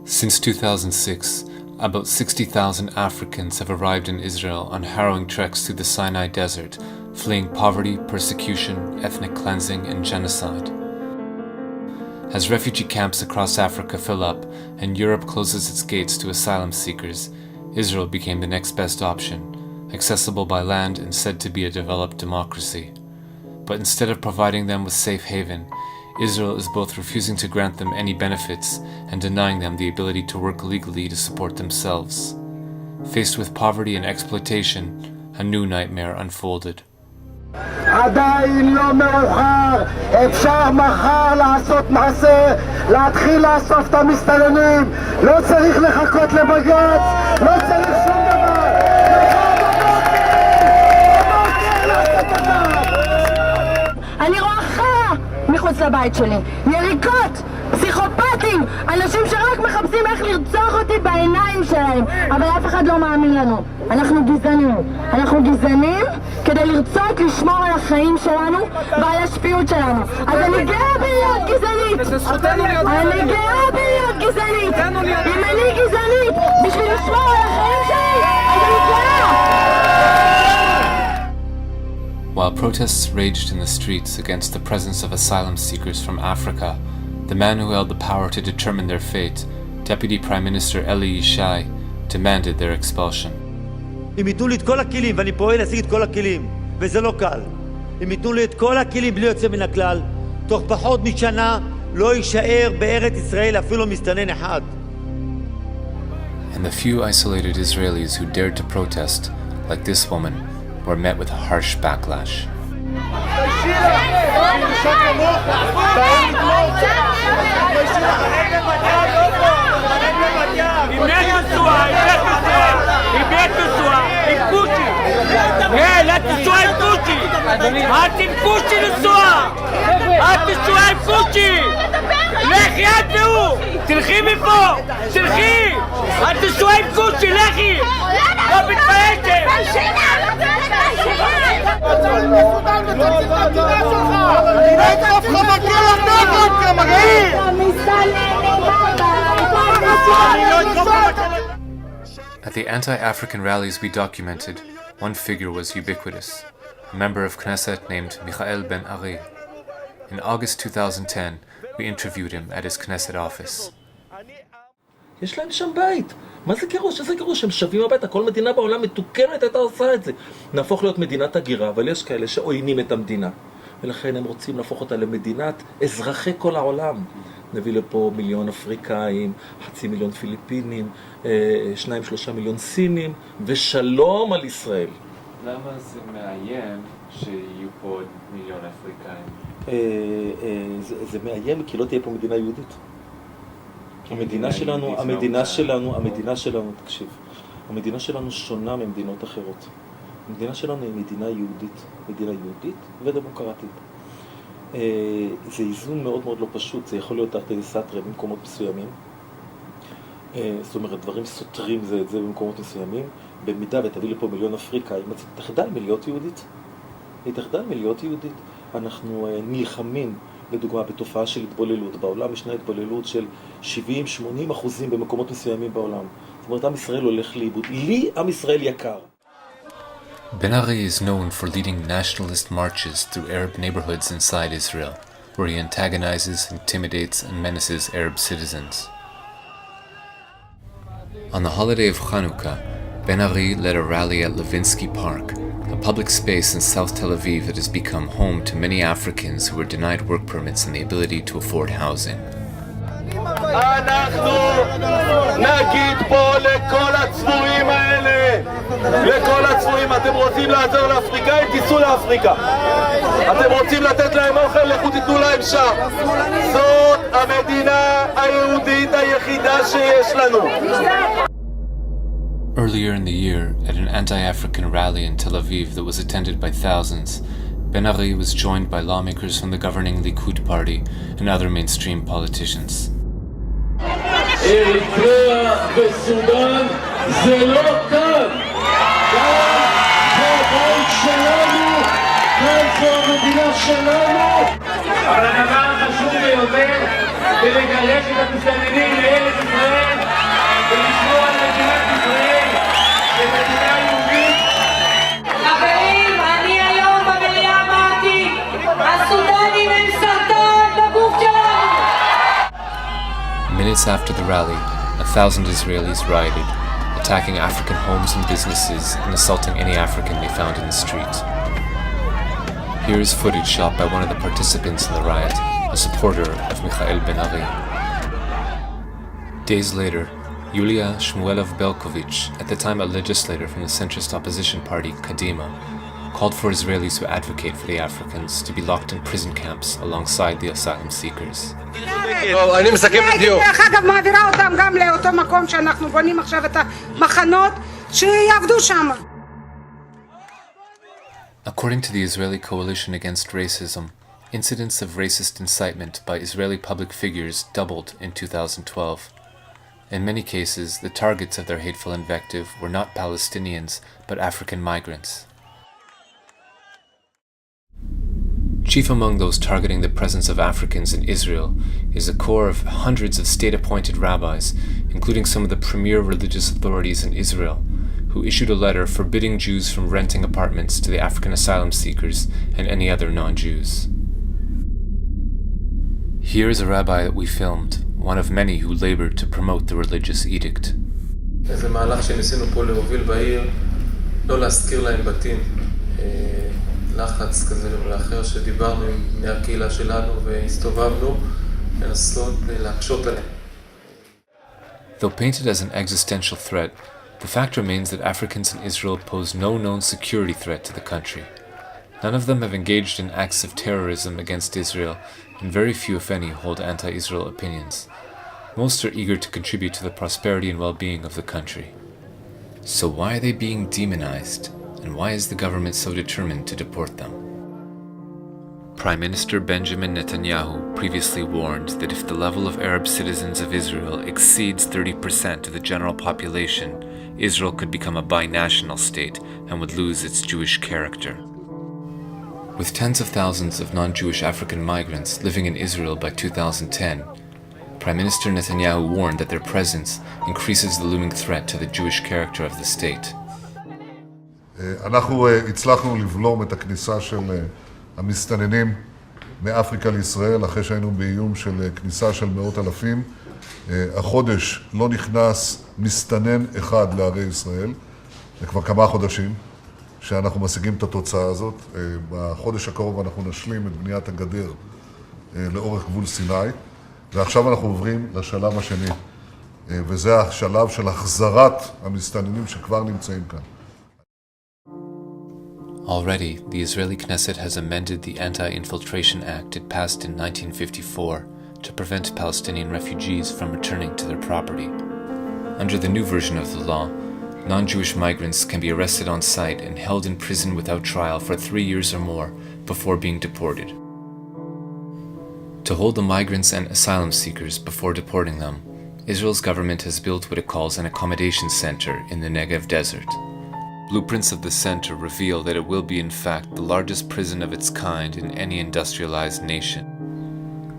Since 2006, about 60,000 Africans have arrived in Israel on harrowing treks through the Sinai Desert, fleeing poverty, persecution, ethnic cleansing, and genocide. As refugee camps across Africa fill up and Europe closes its gates to asylum seekers, Israel became the next best option, accessible by land and said to be a developed democracy. But instead of providing them with safe haven, Israel is both refusing to grant them any benefits and denying them the ability to work legally to support themselves. Faced with poverty and exploitation, a new nightmare unfolded. עדיין לא מאוחר, אפשר מחר לעשות מעשה, להתחיל לאסוף את המסתננים, לא צריך לחכות לבג"ץ, לא צריך שום דבר. אני רואה חרא מחוץ לבית שלי, יריקות, פסיכופטים, אנשים שרק מחפשים איך לרצוח אותי בעיניים שלהם, אבל אף אחד לא מאמין לנו. אנחנו גזענים כדי לרצות לשמור על החיים שלנו ועל השפיות שלנו. אז אני גאה בלהיות גזענית, אני גאה בלהיות גזענית. אם אני גזענית בשביל לשמור על החיים שלי, אז אני גאה. While protests raged in the streets against the presence of asylum seekers from Africa, the man who held the power to determine their fate, Deputy Prime Minister Eli Yishai, demanded their expulsion. אם ייתנו לי את כל הכלים, ואני פועל להשיג את כל הכלים, וזה לא קל. אם ייתנו לי את כל הכלים בלי יוצא מן הכלל, תוך פחות משנה לא יישאר בארץ ישראל אפילו מסתנן אחד. And the few isolated Israelis who dared to protest, like this woman, were met with a harsh backlash. לכי את והוא! תלכי מפה! תלכי! את תשועה עם קושי, לכי! לא מתפיישתם! At the anti-African rallies we documented, one figure was ubiquitous, a member of Knesset named Michael Ben Ari. In August 2010, we interviewed him at his Knesset office. יש להם שם בית. מה זה גירוש? איזה גירוש? הם שווים הביתה. כל מדינה בעולם מתוקנת הייתה עושה את זה. נהפוך להיות מדינת הגירה, אבל יש כאלה שעוינים את המדינה. ולכן הם רוצים להפוך אותה למדינת אזרחי כל העולם. נביא לפה 1,000,000 אפריקאים, 500,000 פיליפינים, 2-3 מיליון סינים, ושלום על ישראל. למה זה מאיים שיהיו פה עוד 1,000,000 אפריקאים? זה מאיים כי לא תהיה פה מדינה יהודית. המדינה שלנו, תקשיב, המדינה שלנו שונה ממדינות אחרות. המדינה שלנו היא מדינה יהודית ודמוקרטית. זה איזון מאוד מאוד לא פשוט, זה יכול להיות תחת סתרי במקומות מסוימים. זאת אומרת, דברים סותרים זה את זה במקומות מסוימים. במידה ותביא לפה 1,000,000 אפריקאים, אז תחדל מלהיות יהודית. אנחנו נלחמים, לדוגמה, בתופעה של התבוללות. בעולם ישנה התבוללות של 70-80% במקומות מסוימים בעולם. זאת אומרת, עם ישראל הולך לאיבוד. לי עם ישראל יקר. Ben Ari is known for leading nationalist marches through Arab neighborhoods inside Israel, where he antagonizes, intimidates, and menaces Arab citizens. On the holiday of Chanukah, Ben Ari led a rally at Levinsky Park, a public space in South Tel Aviv that has become home to many Africans who were denied work permits and the ability to afford housing. אנחנו נגיד פה לכל הצבועים האלה, אתם רוצים לעזור לאפריקאים, תיסעו לאפריקה. אתם רוצים לתת להם אוכל, לכו תיתנו להם שם. זאת המדינה היהודית היחידה שיש לנו. Earlier in the year, at an anti-African rally in Tel Aviv that was attended by thousands, Ben Ari was joined by lawmakers from the governing Likud party and other mainstream politicians. אריתריאה וסודאן זה לא כאן. כאן זה הבית שלנו, כאן זו המדינה שלנו. אבל הדבר החשוב ביותר זה לגרש את המסתננים לארץ ישראל minutes after the rally, 1,000 Israelis rioted, attacking African homes and businesses and assaulting any African they found in the street. Here is footage shot by one of the participants in the riot, a supporter of Michael Ben-Ari. Days later, Yulia Shmuelov-Belkovich, at the time a legislator from the centrist opposition party Kadima, called for Israelis who advocate for the Africans to be locked in prison camps alongside the asylum seekers. אני מסכם בדיוק. דרך אגב, מעבירה אותם גם לאותו מקום שאנחנו בונים עכשיו את המחנות, שיעבדו שם. According to the Israeli Coalition Against Racism, incidents of racist incitement by Israeli public figures doubled in 2012. In many cases, the targets of their hateful invective were not Palestinians, but African migrants. Chief among those targeting the presence of Africans in Israel is a corps of hundreds of state-appointed rabbis, including some of the premier religious authorities in Israel, who issued a letter forbidding Jews from renting apartments to the African asylum seekers and any other non-Jews. Here is a rabbi that we filmed, one of many who labored to promote the religious edict. זה מהלך שניסינו פה להוביל בעיר, לא להזכיר להם בתים, לחץ כזה ואחר שדיברנו עם בני הקהילה שלנו והסתובבנו, לנסות להקשות עליהם. Though painted as an existential threat, the fact remains that Africans in Israel pose no known security threat to the country. None of them have engaged in acts of terrorism against Israel, and very few, if any, hold anti-Israel opinions. Most are eager to contribute to the prosperity and well-being of the country. So why are they being demonized, and why is the government so determined to deport them? Prime Minister Benjamin Netanyahu previously warned that if the level of Arab citizens of Israel exceeds 30% of the general population, Israel could become a binational state and would lose its Jewish character. With tens of thousands of non-Jewish African migrants living in Israel by 2010, Prime Minister Netanyahu warned that their presence increases the looming threat to the Jewish character of the state. אנחנו הצלחנו לבלום את הכניסה של המסתננים מאפריקה לישראל, אחרי שהיינו באיום של כניסה של מאות אלפים. החודש לא נכנס מסתנן אחד לערי ישראל, זה כבר כמה חודשים שאנחנו משיגים את התוצאה הזאת. בחודש הקרוב אנחנו נשלים את בניית הגדר לאורך גבול סיני, ועכשיו אנחנו עוברים לשלב השני, וזה השלב של החזרת המסתננים שכבר נמצאים כאן. Already, the Israeli Knesset has amended the Anti-Infiltration Act it passed in 1954 to prevent Palestinian refugees from returning to their property. Under the new version of the law, non-Jewish migrants can be arrested on site and held in prison without trial for 3 years or more before being deported. To hold the migrants and asylum seekers before deporting them, Israel's government has built what it calls an accommodation center in the Negev desert. Blueprints of the center reveal that it will be in fact the largest prison of its kind in any industrialized nation.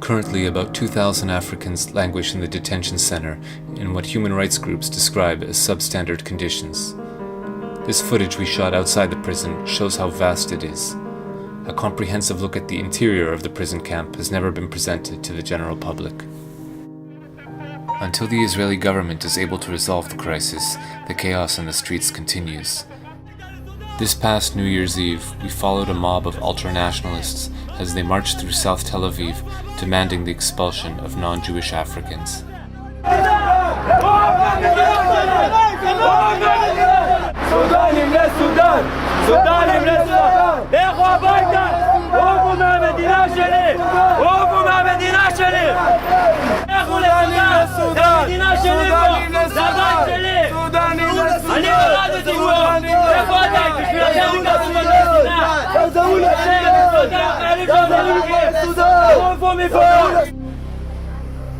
Currently, about 2,000 Africans languish in the detention center in what human rights groups describe as substandard conditions. This footage we shot outside the prison shows how vast it is. A comprehensive look at the interior of the prison camp has never been presented to the general public. Until the Israeli government is able to resolve the crisis, the chaos in the streets continues. This past New Year's Eve, we followed a mob of ultra-nationalists as they marched through South Tel Aviv, demanding the expulsion of non-Jewish Africans.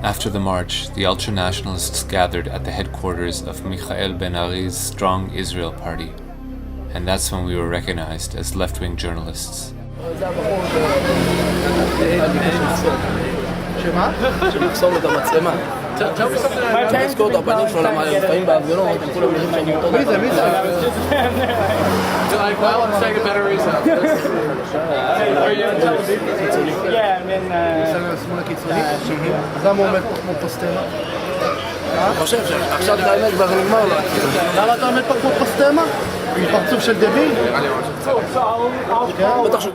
After the march, the ultra-nationalists gathered at the headquarters of Michael Ben-Ari's Strong Israel Party, and that's when we were recognized as left-wing journalists. שמחסום את המצלמה תזכור את הפנים שלו, למה לפעמים בהפגנות, הם כולם נראים שאני אותו דבר. מי זה? אז למה הוא עומד פה כמו פוסטמה? אני חושב שעכשיו את האמת כבר נגמר לו. למה אתה עומד פה כמו פוסטמה? עם פרצוף של דביל? בטח שהוא...